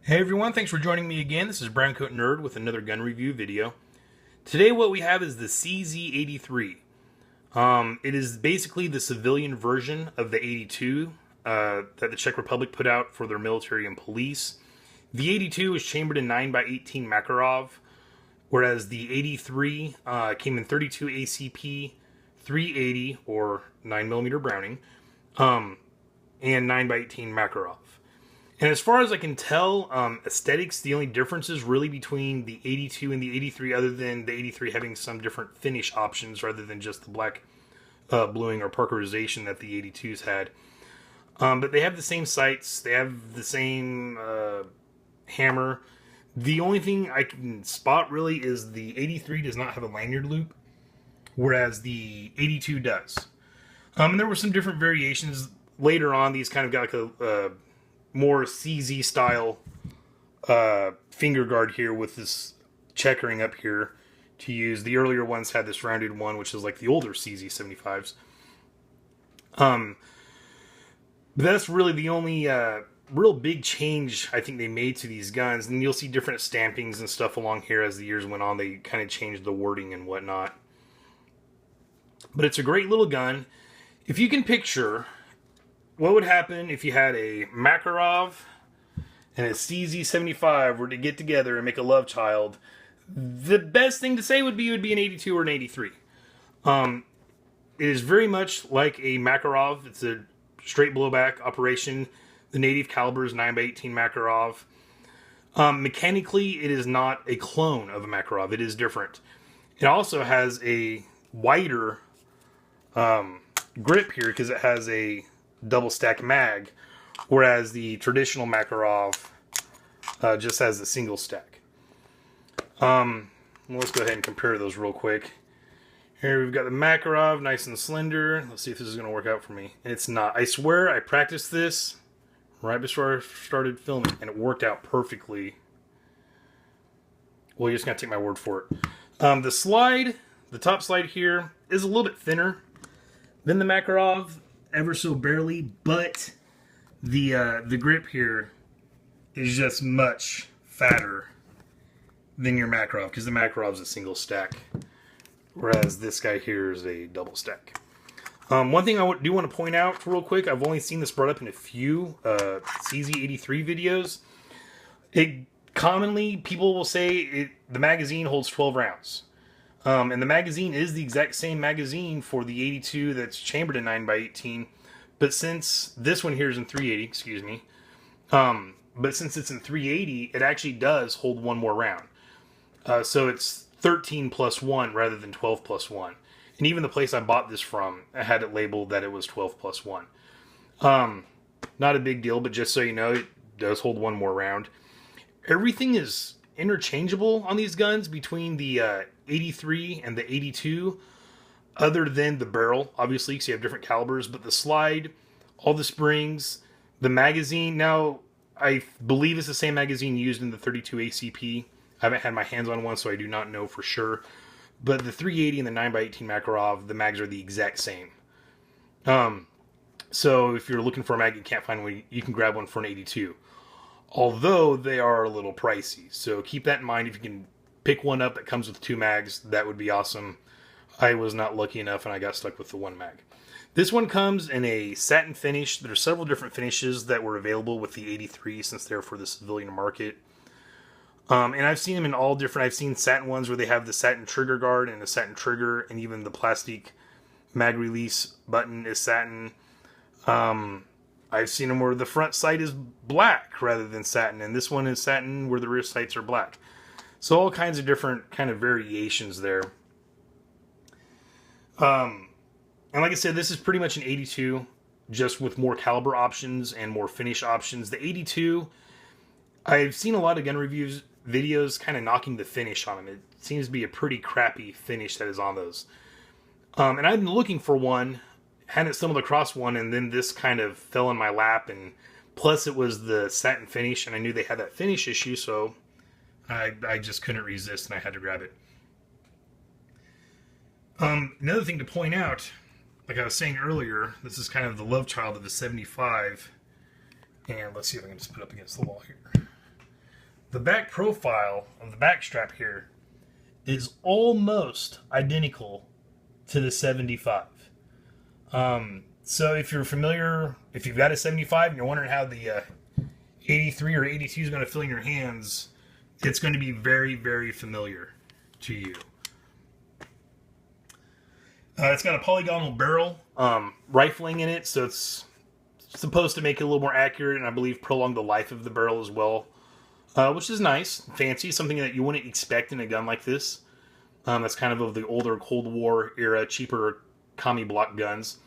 Hey everyone, thanks for joining me again. This is BrowncoatNerd with another gun review video. Today what we have is the CZ83. It is basically the civilian version of the 82 that the Czech Republic put out for their military and police. The 82 is chambered in 9x18 Makarov, whereas the 83 came in 32 ACP, 380 or 9mm Browning, and 9x18 Makarov. And as far as I can tell, aesthetics, the only differences really between the 82 and the 83, other than the 83 having some different finish options rather than just the black bluing or parkerization that the 82s had. But they have the same sights, they have the same hammer. The only thing I can spot really is the 83 does not have a lanyard loop, whereas the 82 does. And there were some different variations later on. These kind of got like a more CZ style finger guard here with this checkering up here to use. The earlier ones had this rounded one, which is like the older CZ75s. That's really the only real big change I think they made to these guns. And you'll see different stampings and stuff along here as the years went on. They kind of changed the wording and whatnot. But it's a great little gun. If you can picture what would happen if you had a Makarov and a CZ75 were to get together and make a love child, the best thing to say would be it would be an 82 or an 83. It is very much like a Makarov. It's a straight blowback operation. The native caliber is 9x18 Makarov. Mechanically, it is not a clone of a Makarov. It is different. It also has a wider grip here because it has a double stack mag, whereas the traditional Makarov just has a single stack. Let's go ahead and compare those real quick. Here we've got the Makarov, nice and slender. Let's see if this is going to work out for me. And it's not. I swear I practiced this right before I started filming, and it worked out perfectly. Well, you're just going to take my word for it. The slide, the top slide here, is a little bit thinner than the Makarov, ever so barely, but the grip here is just much fatter than your Makarov, because the Makarov is a single stack, whereas this guy here is a double stack. One thing I do want to point out real quick, I've only seen this brought up in a few CZ83 videos. Commonly, people will say the magazine holds 12 rounds. And the magazine is the exact same magazine for the 82 that's chambered in 9x18. But since this one here is in 380, excuse me, but since it's in 380, it actually does hold one more round. So it's 13 plus 1 rather than 12 plus 1. And even the place I bought this from, I had it labeled that it was 12 plus 1. Not a big deal, but just so you know, it does hold one more round. Everything is interchangeable on these guns between the 83 and the 82, other than the barrel, obviously, because you have different calibers, but the slide, all the springs, the magazine. Now, I believe it's the same magazine used in the 32 ACP. I haven't had my hands on one, so I do not know for sure. But the 380 and the 9x18 Makarov, the mags are the exact same. So if you're looking for a mag, you can't find one, you can grab one for an 82. Although they are a little pricey, so keep that in mind. If you can pick one up that comes with two mags, that would be awesome. I was not lucky enough, and I got stuck with the one mag. This one comes in a satin finish. There's several different finishes that were available with the 83 since they're for the civilian market. And I've seen them in all different. I've seen satin ones where they have the satin trigger guard and a satin trigger, and even the plastic mag release button is satin. I've seen them where the front sight is black rather than satin, and this one is satin where the rear sights are black. So all kinds of different kind of variations there. And like I said, this is pretty much an 82, just with more caliber options and more finish options. The 82, I've seen a lot of gun reviews videos kind of knocking the finish on them. It seems to be a pretty crappy finish that is on those. And I've been looking for one, hadn't stumbled across one, and then this kind of fell in my lap, and plus it was the satin finish, and I knew they had that finish issue, so I just couldn't resist, and I had to grab it. Another thing to point out, like I was saying earlier, this is kind of the love child of the 75, and let's see if I can just put it up against the wall here. the back profile of the back strap here is almost identical to the 75. So if you're familiar, if you've got a 75 and you're wondering how the 83 or 82 is going to feel in your hands, it's going to be very, very familiar to you. It's got a polygonal barrel rifling in it, so it's supposed to make it a little more accurate and I believe prolong the life of the barrel as well, which is nice, fancy, something that you wouldn't expect in a gun like this. That's kind of the older Cold War era, cheaper commie block guns.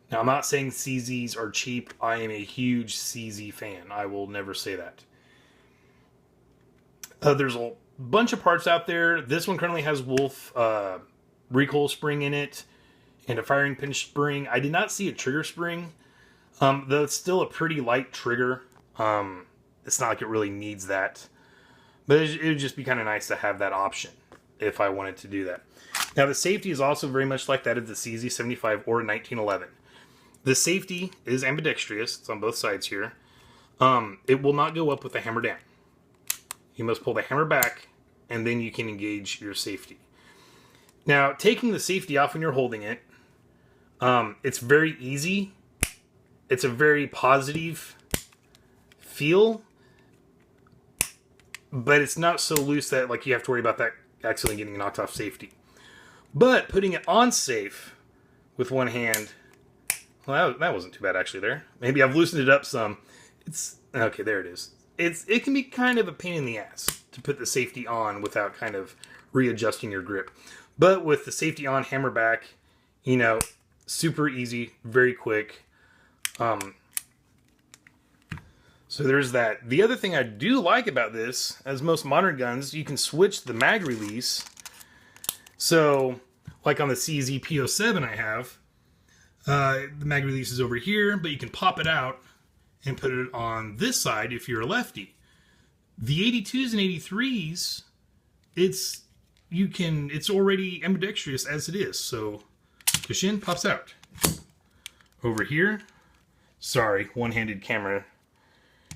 Now, I'm not saying CZs are cheap. I am a huge CZ fan. I will never say that. There's a bunch of parts out there. This one currently has Wolf recoil spring in it and a firing pin spring. I did not see a trigger spring, though it's still a pretty light trigger. It's not like it really needs that. But it would just be kind of nice to have that option if I wanted to do that. Now, the safety is also very much like that of the CZ75 or 1911. The safety is ambidextrous. It's on both sides here. It will not go up with the hammer down. You must pull the hammer back, and then you can engage your safety. Now, taking the safety off when you're holding it, it's very easy. It's a very positive feel, but it's not so loose that like you have to worry about that accidentally getting knocked off safety. But putting it on safe with one hand, well, that wasn't too bad actually there. Maybe I've loosened it up some. It's okay, there it is. It can be kind of a pain in the ass to put the safety on without kind of readjusting your grip. But with the safety on, hammer back, you know, super easy, very quick. So there's that. The other thing I do like about this, as most modern guns, you can switch the mag release. So, like on the CZ P07 I have, the mag release is over here, but you can pop it out and put it on this side if you're a lefty. The 82s and 83s, it's already ambidextrous as it is. So, push in, pops out. Over here, sorry, one-handed camera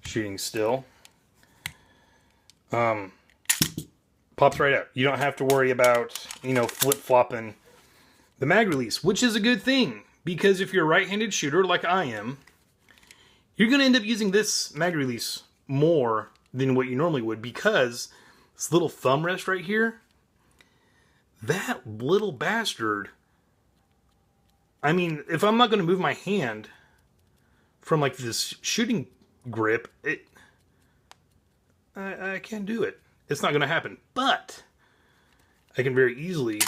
shooting still. Pops right out. You don't have to worry about, you know, flip-flopping the mag release, which is a good thing, because if you're a right-handed shooter like I am, you're going to end up using this mag release more than what you normally would, because this little thumb rest right here, that little bastard, I mean, if I'm not going to move my hand from like this shooting grip, I can't do it. It's not going to happen. But I can very easily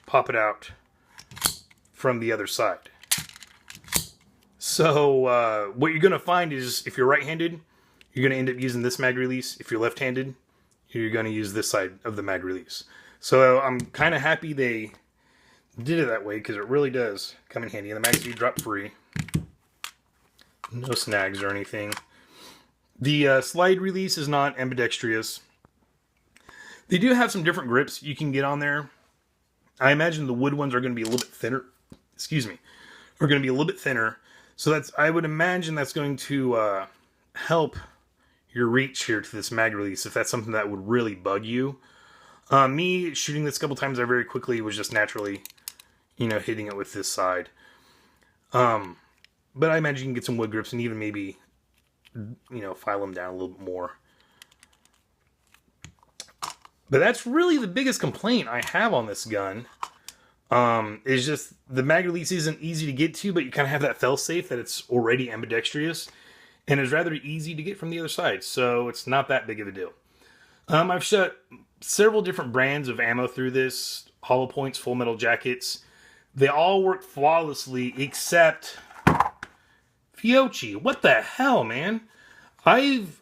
pop it out from the other side. So what you're going to find is if you're right-handed, you're going to end up using this mag release. If you're left-handed, you're going to use this side of the mag release. So I'm kind of happy they did it that way, because it really does come in handy. And the magazine drop free. No snags or anything. The slide release is not ambidextrous. They do have some different grips you can get on there. I imagine the wood ones are going to be a little bit thinner. Excuse me. Are going to be a little bit thinner. So I would imagine that's going to help your reach here to this mag release, if that's something that would really bug you. Me shooting this a couple times, I very quickly was just naturally, you know, hitting it with this side. But I imagine you can get some wood grips and even maybe, you know, file them down a little bit more. But that's really the biggest complaint I have on this gun. Is just the mag release isn't easy to get to, but you kind of have that fail-safe that it's already ambidextrous. And it's rather easy to get from the other side, so it's not that big of a deal. I've shot several different brands of ammo through this. Hollow points, full metal jackets. They all work flawlessly except Fiocchi. What the hell, man? I've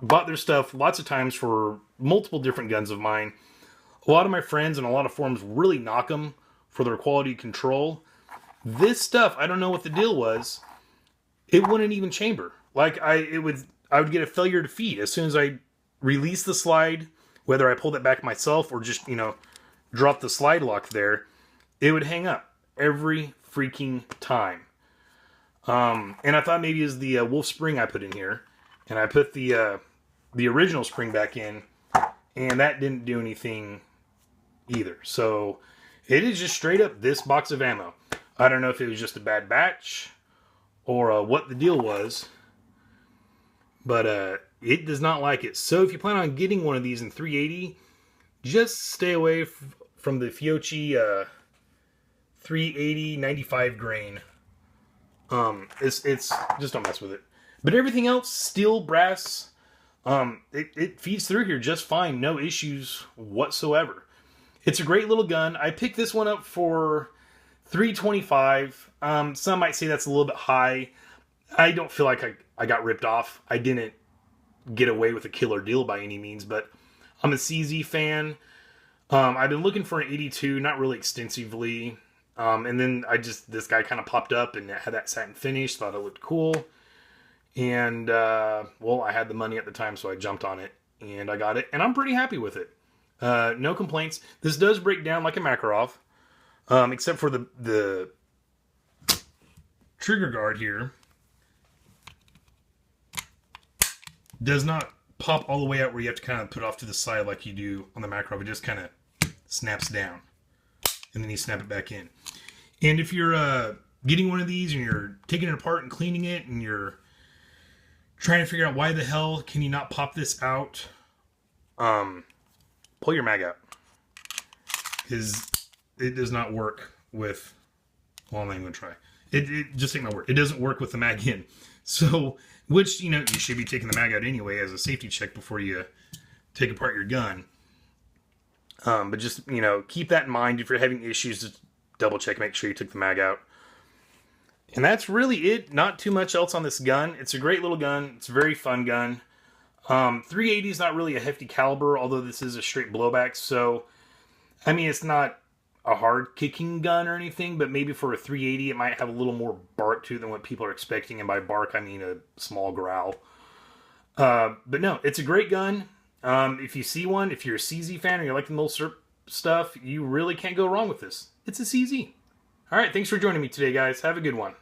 bought their stuff lots of times for multiple different guns of mine. A lot of my friends and a lot of forums really knock them for their quality control. This stuff, I don't know what the deal was. It wouldn't even chamber. Like I would get a failure to feed as soon as I release the slide, whether I pulled it back myself or just, you know, drop the slide lock there. It would hang up every freaking time. And I thought maybe it was the Wolf spring I put in here. And I put the the original spring back in, and that didn't do anything either. So it is just straight up this box of ammo. I don't know if it was just a bad batch or what the deal was, but it does not like it. So if you plan on getting one of these in 380, just stay away from the Fiocchi 380 95 grain. It's just don't mess with it. But everything else, steel, brass, it feeds through here just fine. No issues whatsoever. It's a great little gun. I picked this one up for $325. Some might say that's a little bit high. I don't feel like I got ripped off. I didn't get away with a killer deal by any means, but I'm a CZ fan. I've been looking for an 82, not really extensively. And then this guy kind of popped up and had that satin finish, thought it looked cool. And, well, I had the money at the time, so I jumped on it and I got it, and I'm pretty happy with it. No complaints. This does break down like a Makarov, except for the trigger guard here does not pop all the way out where you have to kind of put it off to the side like you do on the Makarov. It just kind of snaps down, and then you snap it back in. And if you're getting one of these and you're taking it apart and cleaning it and you're trying to figure out why the hell can you not pop this out, pull your mag out, because it does not work with, well, I'm not even going to try. It just ain't my word. It doesn't work with the mag in. So, which, you should be taking the mag out anyway as a safety check before you take apart your gun. But just, keep that in mind. If you're having issues, just double check, make sure you took the mag out. And that's really it. Not too much else on this gun. It's a great little gun. It's a very fun gun. 380 is not really a hefty caliber, although this is a straight blowback. So, I mean, it's not a hard kicking gun or anything, but maybe for a 380, it might have a little more bark to it than what people are expecting. And by bark, I mean a small growl. But no, it's a great gun. If you see one, if you're a CZ fan or you like the little stuff, you really can't go wrong with this. It's a CZ. All right, thanks for joining me today, guys. Have a good one.